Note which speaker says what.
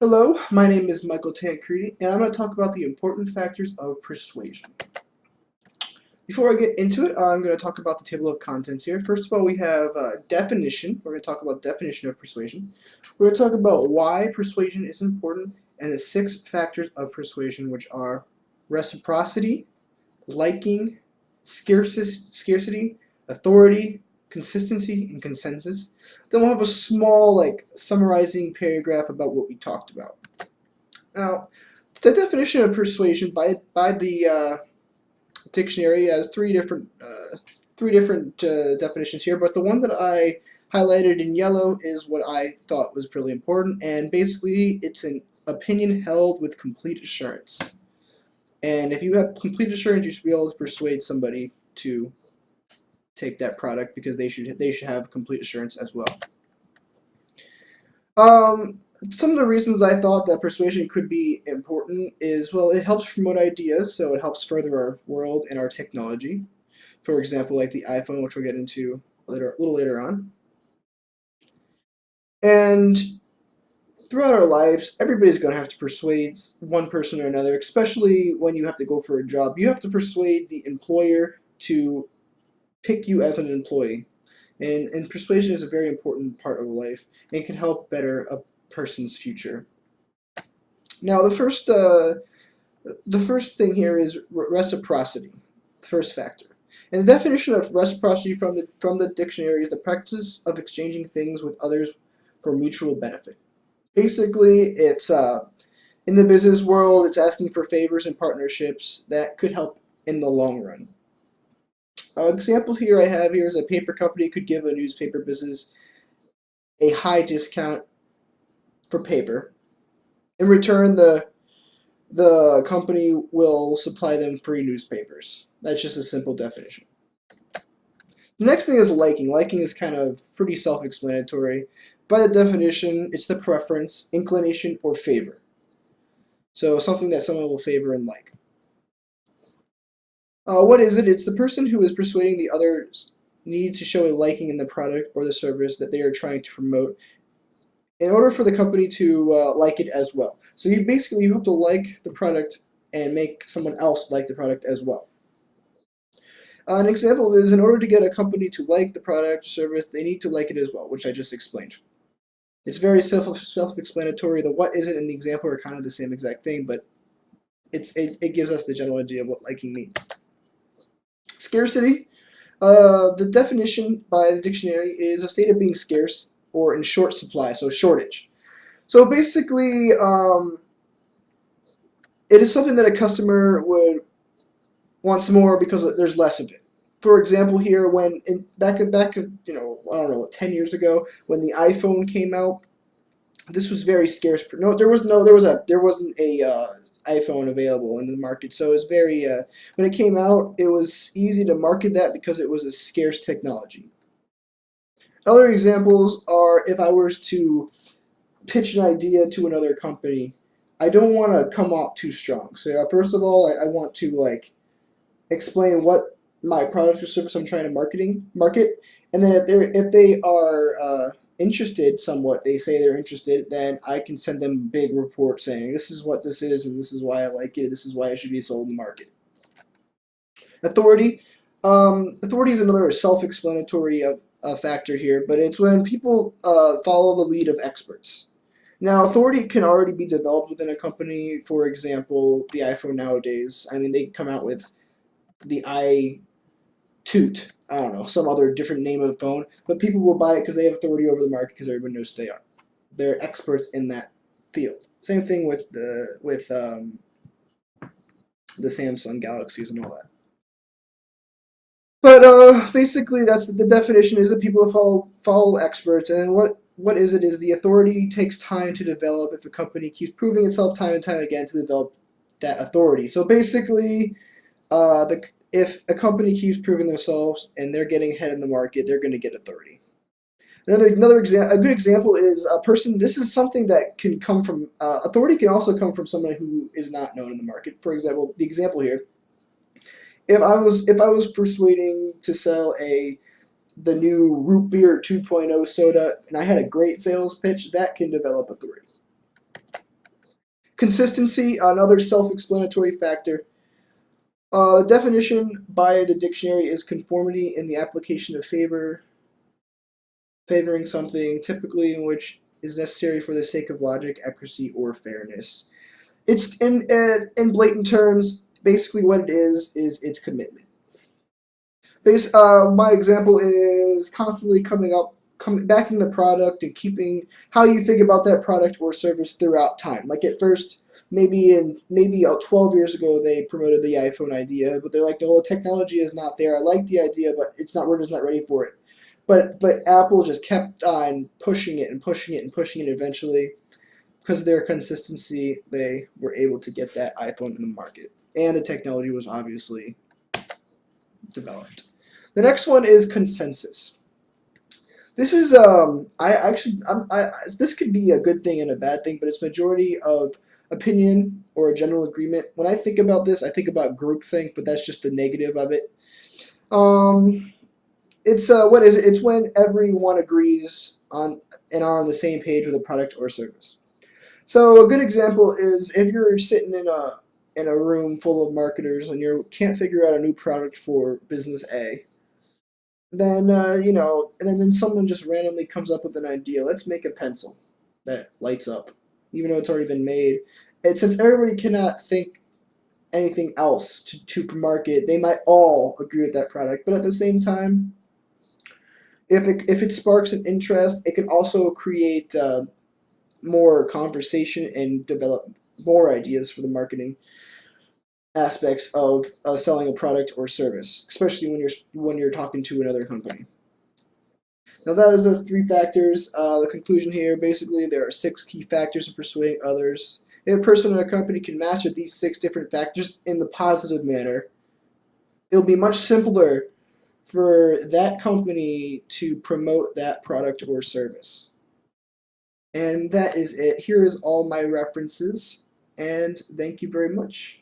Speaker 1: Hello, my name is Michael Tancredi, and I'm going to talk about the important factors of persuasion. Before I get into it, I'm going to talk about the table of contents here. First of all, we have definition. We're going to talk about definition of persuasion. We're going to talk about why persuasion is important and the 6 factors of persuasion, which are reciprocity, liking, scarcity, authority, consistency, and consensus. Then we'll have a small summarizing paragraph about what we talked about. Now, the definition of persuasion by the dictionary has three different definitions here, but the one that I highlighted in yellow is what I thought was pretty important, and basically it's an opinion held with complete assurance. And if you have complete assurance, you should be able to persuade somebody to take that product because they should have complete assurance as well. Some of the reasons I thought that persuasion could be important is, well, it helps promote ideas, so it helps further our world and our technology. For example, like the iPhone, which we'll get into a little later on. And throughout our lives, everybody's going to have to persuade one person or another, especially when you have to go for a job. You have to persuade the employer to pick you as an employee. And persuasion is a very important part of life, and it can help better a person's future. Now, the first thing here is reciprocity, the first factor. And the definition of reciprocity from the dictionary is the practice of exchanging things with others for mutual benefit. Basically, it's in the business world, it's asking for favors and partnerships that could help in the long run. Example here I have here is a paper company could give a newspaper business a high discount for paper. In return, the company will supply them free newspapers. That's just a simple definition. The next thing is liking. Liking is kind of pretty self-explanatory. By the definition, it's the preference, inclination, or favor. So something that someone will favor and like. What is it? It's the person who is persuading the others needs to show a liking in the product or the service that they are trying to promote in order for the company to like it as well. So you have to like the product and make someone else like the product as well. An example is, in order to get a company to like the product or service, they need to like it as well, which I just explained. It's very self-explanatory. The what is it and the example are kind of the same exact thing, but it gives us the general idea of what liking means. Scarcity. The definition by the dictionary is a state of being scarce or in short supply, so shortage. So basically, it is something that a customer would want more because there's less of it. For example, here back I don't know, 10 years ago when the iPhone came out, this was very scarce. There wasn't a iPhone available in the market, so it was very when it came out, it was easy to market that because it was a scarce technology. Other examples are if I was to pitch an idea to another company, I don't want to come off too strong. So first of all, I want to explain what my product or service I'm trying to market, and then if they are interested somewhat, they say they're interested, then I can send them a big report saying this is what this is and this is why I like it, this is why it should be sold in the market. Authority. Authority is another self-explanatory factor here, but it's when people follow the lead of experts. Now, authority can already be developed within a company. For example, the iPhone nowadays, I mean, they come out with the iToot, I don't know, some other different name of the phone, but people will buy it because they have authority over the market because everyone knows they are. They're experts in that field. Same thing with the Samsung Galaxies and all that. But basically, that's the definition is that people follow experts, and what is it is the authority takes time to develop if a company keeps proving itself time and time again to develop that authority. So basically, if a company keeps proving themselves and they're getting ahead in the market, they're going to get authority. A good example is a person. This is something that can come from authority. Can also come from someone who is not known in the market. For example, the example here. If I was persuading to sell the new root beer 2.0 soda and I had a great sales pitch, that can develop authority. Consistency, another self-explanatory factor. Definition by the dictionary is conformity in the application of favoring something, typically in which is necessary for the sake of logic, accuracy, or fairness. It's in blatant terms, basically what it is its commitment. My example is constantly backing the product and keeping how you think about that product or service throughout time. Like at first, maybe 12 years ago they promoted the iPhone idea, but they're like, no, the technology is not there. I like the idea, but it's not. We're just not ready for it. But Apple just kept on pushing it and pushing it and pushing it. Eventually, because of their consistency, they were able to get that iPhone in the market, and the technology was obviously developed. The next one is consensus. This is this could be a good thing and a bad thing, but it's majority of opinion or a general agreement. When I think about this, I think about groupthink, but that's just the negative of it. It's what is it? It's when everyone agrees on and are on the same page with a product or service. So a good example is if you're sitting in a room full of marketers and you can't figure out a new product for business A, then and then someone just randomly comes up with an idea. Let's make a pencil that lights up, even though it's already been made. And since everybody cannot think anything else to market, they might all agree with that product. But at the same time, if it sparks an interest, it can also create more conversation and develop more ideas for the marketing aspects of selling a product or service, especially when you're talking to another company. Now that is the three factors. The conclusion here, basically, there are 6 key factors in persuading others. If a person or a company can master these 6 different factors in the positive manner, it'll be much simpler for that company to promote that product or service. And that is it. Here is all my references, and thank you very much.